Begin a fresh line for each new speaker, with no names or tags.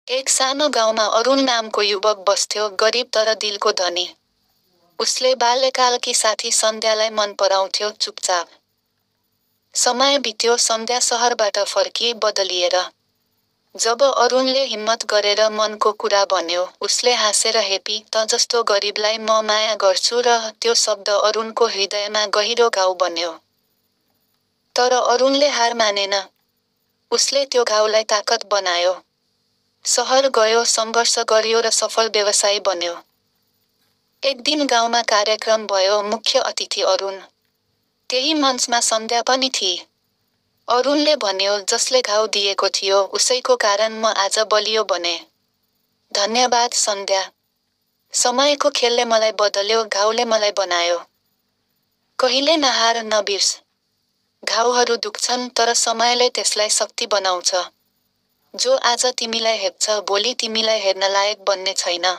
एक सानो गाउँमा अरुण नामको युवक बस्थ्यो, गरिब तर दिलको धनी। उसले बाल्यकालकी साथी सन्ध्यालाई मन पराउँथ्यो, चुपचाप। समय बित्यो, सन्ध्या सहरबाट फर्की बदलिएर। जब अरुणले हिम्मत गरेर मनको कुरा भन्यो, उसले हाँसेर हेपी, "त जस्तो गरिबलाई म माया गर्छु" र त्यो शब्द अरुणको हृदयमा गहिरो घाउ बन्यो। तर अरुणले हार मानेन। उसले त्यो घाउलाई ताकत बनायो। सहर गयो, सङ्घर्ष गर्यो र सफल व्यवसायी बन्यो। एक दिन गाउँमा कार्यक्रम भयो, मुख्य अतिथि अरुण। त्यही मञ्चमा सन्ध्या पनि थिए। अरुणले भन्यो, "जसले घाउ दिएको थियो, उसैको कारण म आज बलियो बने। धन्यवाद सन्ध्या। समयको खेलले मलाई बदल्यो, घाउले मलाई बनायो। कहिले नहार, नबिर्स। घाउहरू दुख्छन्, तर समयले त्यसलाई शक्ति बनाउँछ। जो आज तिमीलाई हेप्छ, भोलि तिमीलाई हेर्न लायक बन्ने छैन।"